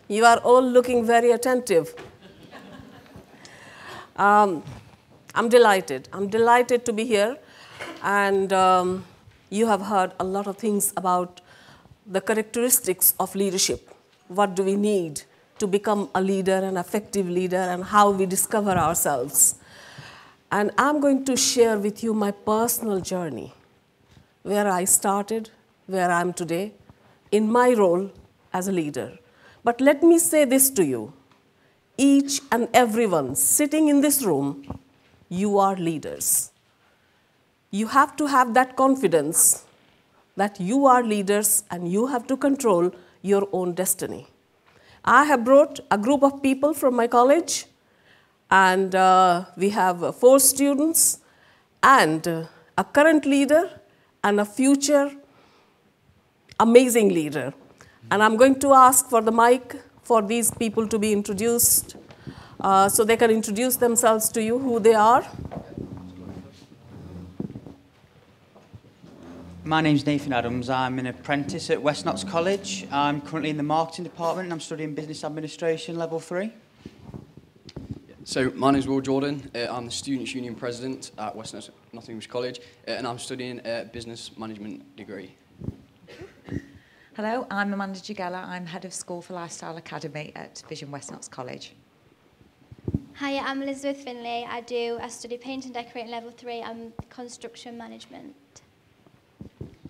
You are all looking very attentive. I'm delighted. I'm delighted to be here. And you have heard a lot of things about the characteristics of leadership. What do we need to become a leader, an effective leader, and how we discover ourselves. And I'm going to share with you my personal journey, where I started, where I am today, in my role as a leader. But let me say this to you. Each and everyone sitting in this room, you are leaders. You have to have that confidence that you are leaders and you have to control your own destiny. I have brought a group of people from my college, and we have 4 students and a current leader and a future amazing leader. And I'm going to ask for the mic for these people to be introduced so they can introduce themselves to you, who they are. My name's Nathan Adams. I'm an apprentice at West Notts College. I'm currently in the marketing department and I'm studying business administration level 3. So my name's Will Jordan. I'm the Students' Union President at West Nottingham College, and I'm studying a business management degree. Hello, I'm Amanda Jagella. I'm Head of School for Lifestyle Academy at Vision West Notts College. Hi, I'm Elizabeth Finlay. I study paint and decorating level 3. I'm construction management.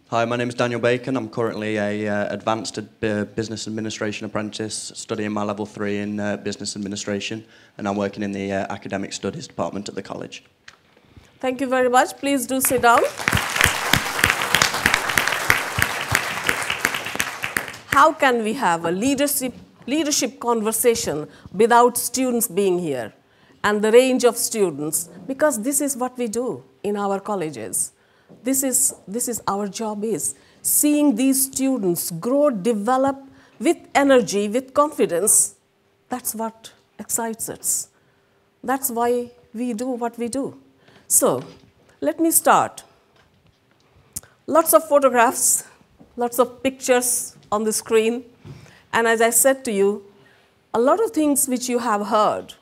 Hi, my name is Daniel Bacon. I'm currently a advanced business administration apprentice studying my level 3 in business administration, and I'm working in the academic studies department at the college. Thank you very much. Please do sit down. How can we have a leadership conversation without students being here and the range of students? Because this is what we do in our colleges. This is our job is seeing these students grow, develop with energy, with confidence. That's what excites us. That's why we do what we do. So let me start. Lots of photographs, lots of pictures on the screen. And as I said to you, a lot of things which you have heard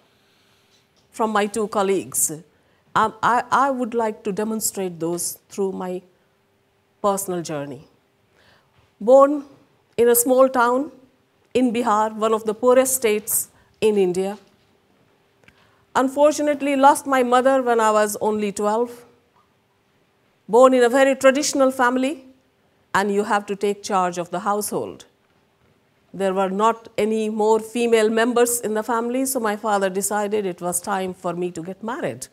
from my 2 colleagues, I would like to demonstrate those through my personal journey. Born in a small town in Bihar, one of the poorest states in India. Unfortunately, lost my mother when I was only 12. Born in a very traditional family, and you have to take charge of the household. There were not any more female members in the family, so my father decided it was time for me to get married.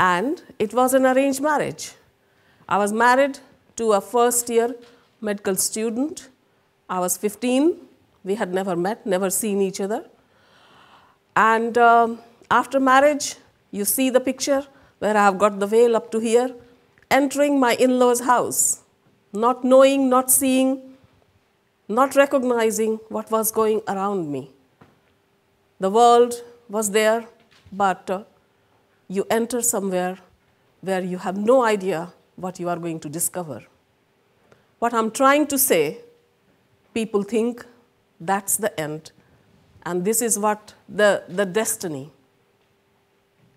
And it was an arranged marriage. I was married to a first-year medical student. I was 15. We had never met, never seen each other. And after marriage, you see the picture where I have got the veil up to here, entering my in-laws' house, not knowing, not seeing, not recognizing what was going around me. The world was there, but you enter somewhere where you have no idea what you are going to discover. What I'm trying to say, people think that's the end, and this is what the destiny.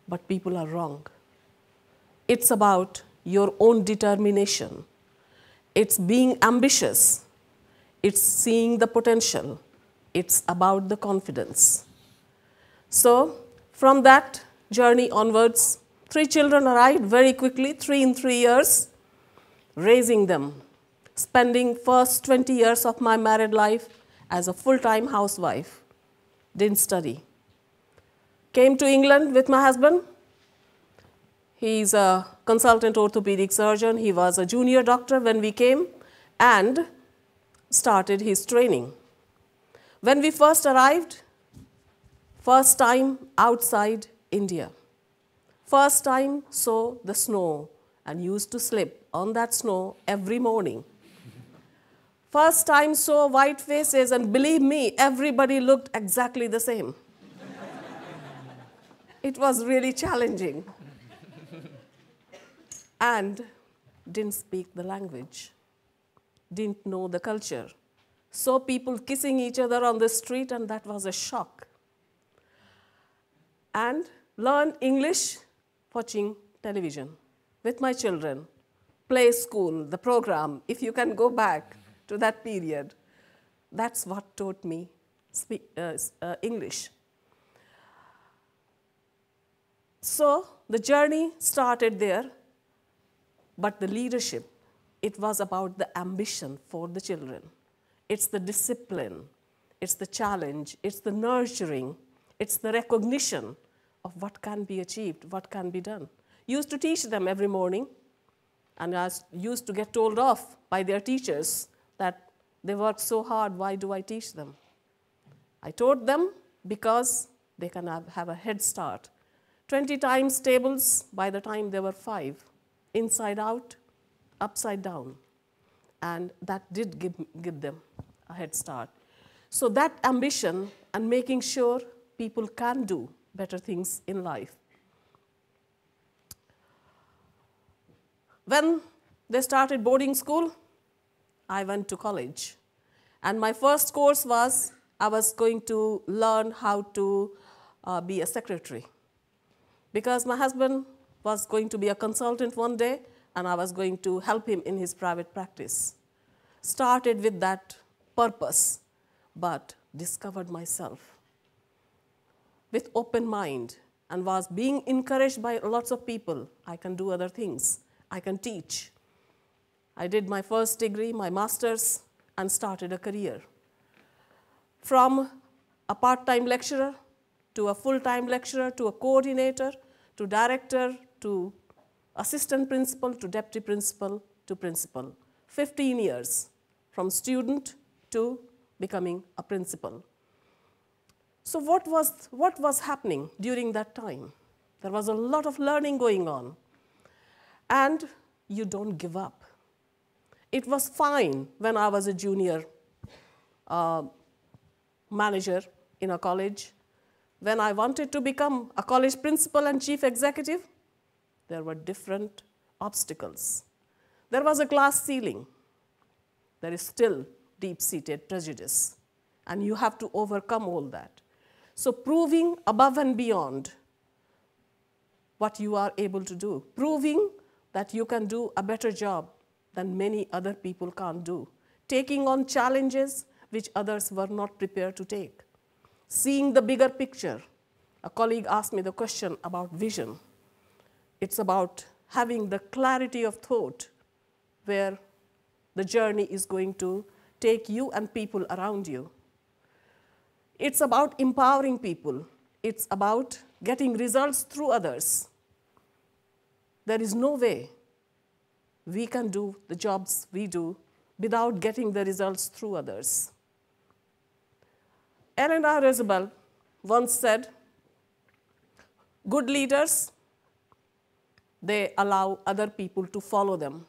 But people are wrong. It's about your own determination. It's being ambitious. It's seeing the potential. It's about the confidence. So from that journey onwards, 3 children arrived very quickly, 3 in 3 years, raising them, spending first 20 years of my married life as a full-time housewife, didn't study. Came to England with my husband. He's a consultant orthopedic surgeon. He was a junior doctor when we came and started his training. When we first arrived, first time outside India. First time saw the snow and used to slip on that snow every morning. First time saw white faces, and believe me, everybody looked exactly the same. It was really challenging. And didn't speak the language, didn't know the culture. saw people kissing each other on the street, and that was a shock. And learned English watching television with my children, play school, the program, if you can go back to that period. That's what taught me English. So the journey started there, but the leadership, it was about the ambition for the children. It's the discipline, it's the challenge, it's the nurturing, it's the recognition of what can be achieved, what can be done. Used to teach them every morning, and I used to get told off by their teachers that they work so hard, why do I teach them? I taught them because they can have a head start. 20 times tables by the time they were 5, inside out, upside down. And that did give them a head start. So that ambition and making sure people can do better things in life. When they started boarding school, I went to college. And my first course was, I was going to learn how to be a secretary. Because my husband was going to be a consultant one day, and I was going to help him in his private practice. Started with that purpose, but discovered myself with open mind and was being encouraged by lots of people. I can do other things. I can teach. I did my first degree, my master's, and started a career. From a part-time lecturer to a full-time lecturer to a coordinator to director to assistant principal to deputy principal to principal. 15 years from student to becoming a principal. So what was happening during that time? There was a lot of learning going on. And you don't give up. It was fine when I was a junior manager in a college. When I wanted to become a college principal and chief executive, there were different obstacles. There was a glass ceiling. There is still deep-seated prejudice, and you have to overcome all that. So proving above and beyond what you are able to do, proving that you can do a better job than many other people can't do, taking on challenges which others were not prepared to take, seeing the bigger picture. A colleague asked me the question about vision. It's about having the clarity of thought where the journey is going to take you and people around you. It's about empowering people. It's about getting results through others. There is no way we can do the jobs we do without getting the results through others. Eleanor Roosevelt once said, good leaders, they allow other people to follow them.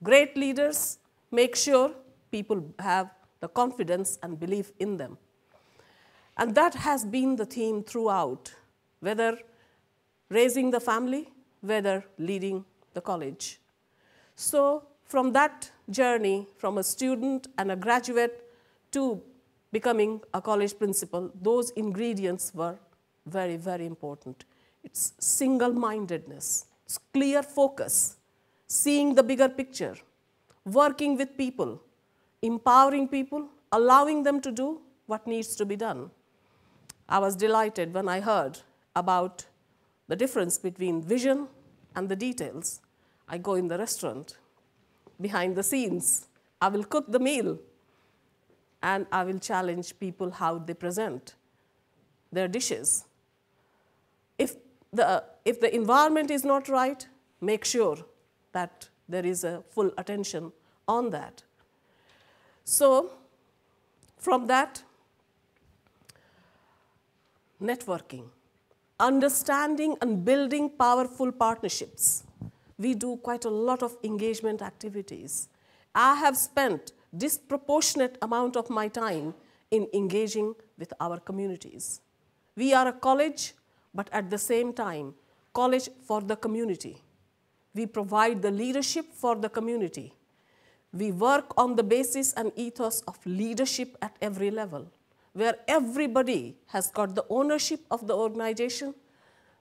Great leaders make sure people have the confidence and belief in them. And that has been the theme throughout, whether raising the family, whether leading the college. So from that journey, from a student and a graduate to becoming a college principal, those ingredients were very, very important. It's single-mindedness, it's clear focus, seeing the bigger picture, working with people, empowering people, allowing them to do what needs to be done. I was delighted when I heard about the difference between vision and the details. I go in the restaurant, behind the scenes, I will cook the meal, and I will challenge people how they present their dishes. If the environment is not right, make sure that there is a full attention on that. So from that, networking, understanding and building powerful partnerships. We do quite a lot of engagement activities. I have spent disproportionate amount of my time in engaging with our communities. We are a college, but at the same time, college for the community. We provide the leadership for the community. We work on the basis and ethos of leadership at every level, where everybody has got the ownership of the organization.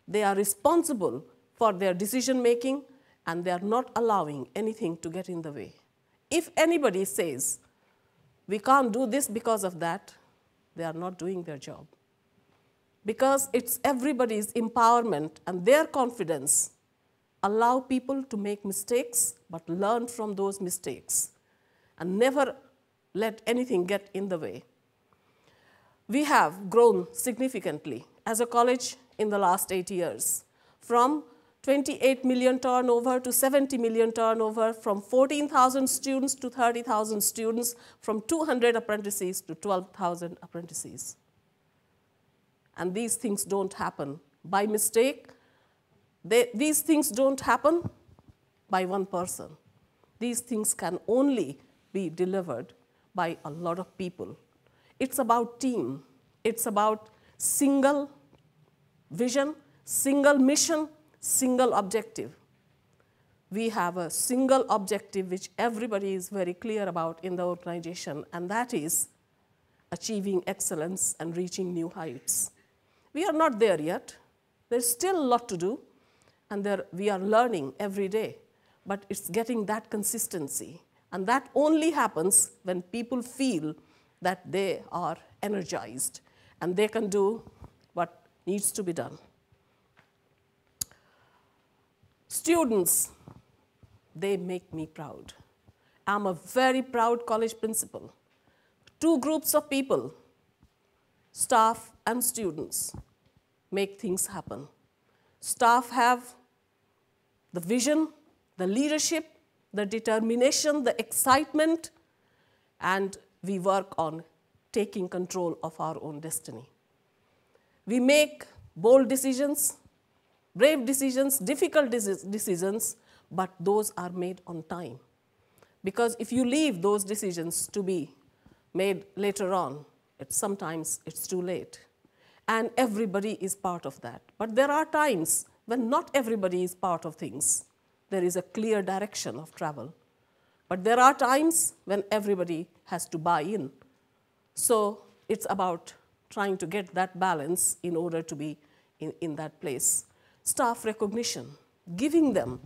They are responsible for their decision making, and they are not allowing anything to get in the way. If anybody says, we can't do this because of that, they are not doing their job. Because it's everybody's empowerment and their confidence allow people to make mistakes, but learn from those mistakes and never let anything get in the way. We have grown significantly as a college in the last 8 years, from 28 million turnover to 70 million turnover, from 14,000 students to 30,000 students, from 200 apprentices to 12,000 apprentices. And these things don't happen by mistake. These things don't happen by one person. These things can only be delivered by a lot of people. It's about team. It's about single vision, single mission, single objective. We have a single objective which everybody is very clear about in the organization, and that is achieving excellence and reaching new heights. We are not there yet. There's still a lot to do, and we are learning every day, but it's getting that consistency. And that only happens when people feel that they are energized and they can do what needs to be done. Students, they make me proud. I'm a very proud college principal. Two groups of people, staff and students, make things happen. Staff have the vision, the leadership, the determination, the excitement, and we work on taking control of our own destiny. We make bold decisions, brave decisions, difficult decisions, but those are made on time. Because if you leave those decisions to be made later on, sometimes it's too late. And everybody is part of that. But there are times when not everybody is part of things. There is a clear direction of travel. But there are times when everybody has to buy in. So it's about trying to get that balance in order to be in that place. Staff recognition, giving them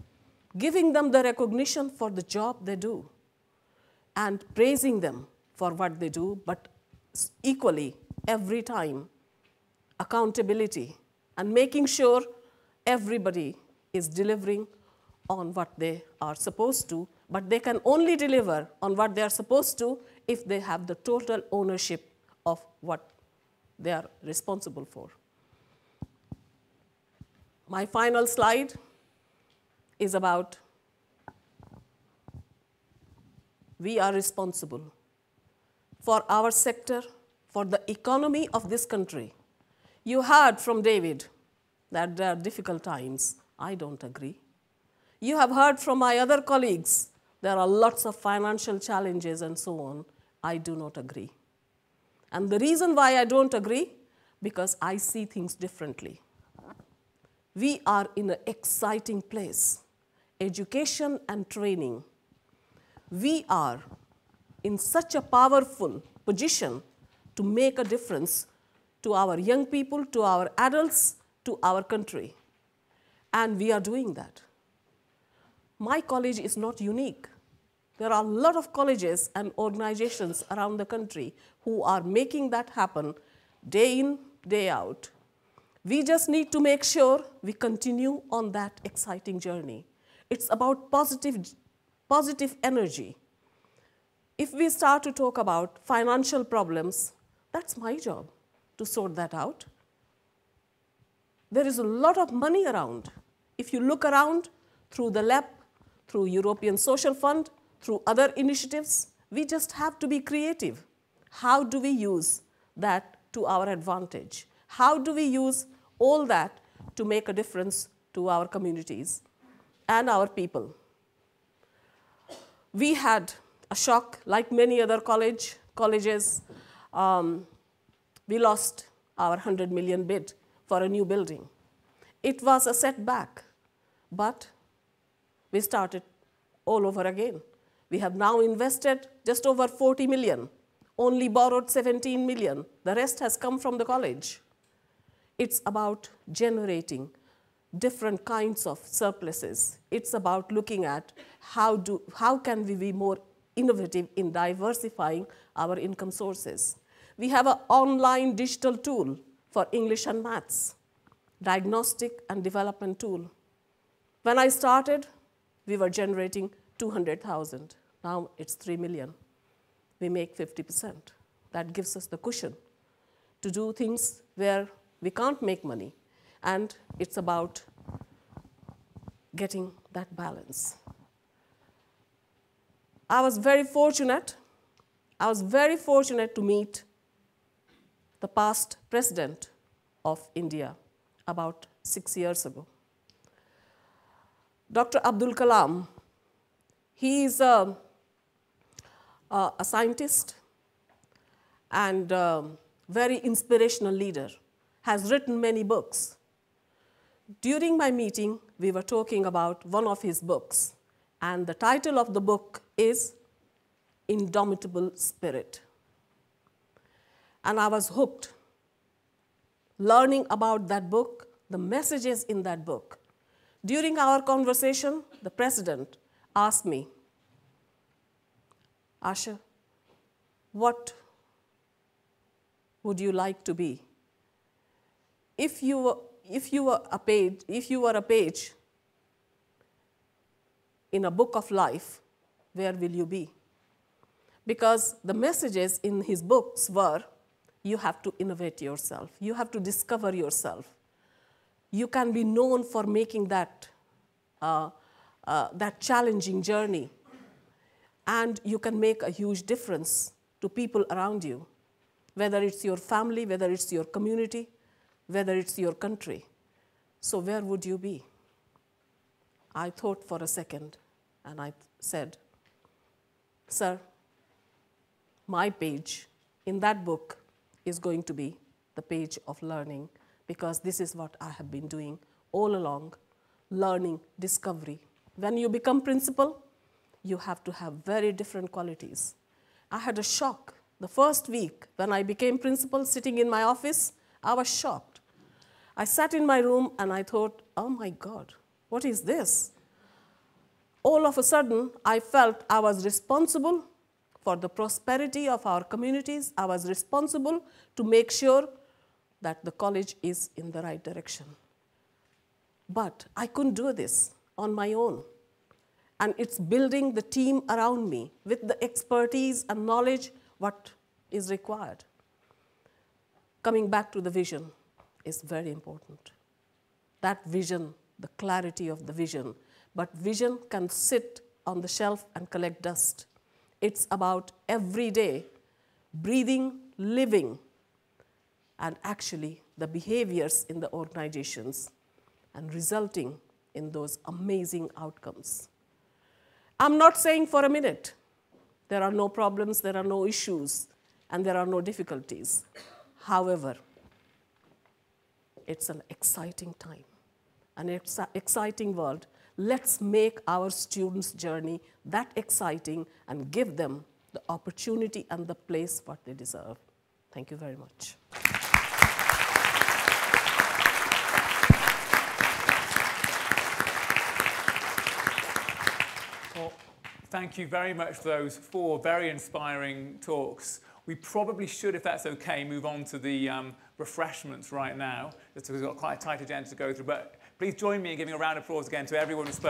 the recognition for the job they do, and praising them for what they do, but equally, every time, accountability, and making sure everybody is delivering on what they are supposed to, but they can only deliver on what they are supposed to if they have the total ownership of what they are responsible for. My final slide is about we are responsible for our sector, for the economy of this country. You heard from David that there are difficult times. I don't agree. You have heard from my other colleagues there are lots of financial challenges and so on. I do not agree. And the reason why I don't agree, because I see things differently. We are in an exciting place. Education and training. We are in such a powerful position to make a difference to our young people, to our adults, to our country. And we are doing that. My college is not unique. There are a lot of colleges and organizations around the country who are making that happen day in, day out. We just need to make sure we continue on that exciting journey. It's about positive energy. If we start to talk about financial problems, that's my job to sort that out. There is a lot of money around. If you look around through the LEP, through European Social Fund, through other initiatives, we just have to be creative. How do we use that to our advantage? How do we use all that to make a difference to our communities and our people? We had a shock, like many other colleges. We lost our 100 million bid for a new building. It was a setback, but we started all over again. We have now invested just over 40 million, only borrowed 17 million. The rest has come from the college. It's about generating different kinds of surpluses. It's about looking at how can we be more innovative in diversifying our income sources. We have an online digital tool for English and maths, diagnostic and development tool. When I started, we were generating 200,000. Now it's 3 million. We make 50%. That gives us the cushion to do things where we can't make money. And it's about getting that balance. I was very fortunate to meet the past president of India about 6 years ago. Dr. Abdul Kalam, he is a scientist and very inspirational leader, has written many books. During my meeting, we were talking about one of his books, and the title of the book is Indomitable Spirit. And I was hooked, learning about that book, the messages in that book. During our conversation, the president asked me, Asha, what would you like to be? If you were a page in a book of life, where will you be? Because the messages in his books were, you have to innovate yourself. You have to discover yourself. You can be known for making that challenging journey. And you can make a huge difference to people around you, whether it's your family, whether it's your community, whether it's your country. So where would you be? I thought for a second, and I said, sir, my page in that book is going to be the page of learning, because this is what I have been doing all along, learning, discovery. When you become principal, you have to have very different qualities. I had a shock. The first week when I became principal, sitting in my office, I was shocked. I sat in my room and I thought, oh my God, what is this? All of a sudden, I felt I was responsible for the prosperity of our communities. I was responsible to make sure that the college is in the right direction. But I couldn't do this on my own. And it's building the team around me with the expertise and knowledge what is required. Coming back to the vision is very important. That vision, the clarity of the vision. But vision can sit on the shelf and collect dust. It's about every day breathing, living, and actually the behaviors in the organizations and resulting in those amazing outcomes. I'm not saying for a minute there are no problems, there are no issues, and there are no difficulties. However, it's an exciting time, an exciting world. Let's make our students' journey that exciting and give them the opportunity and the place what they deserve. Thank you very much. Well, thank you very much for those 4 very inspiring talks. We probably should, if that's okay, move on to the refreshments right now, just because we've got quite a tight agenda to go through. But please join me in giving a round of applause again to everyone who spoke.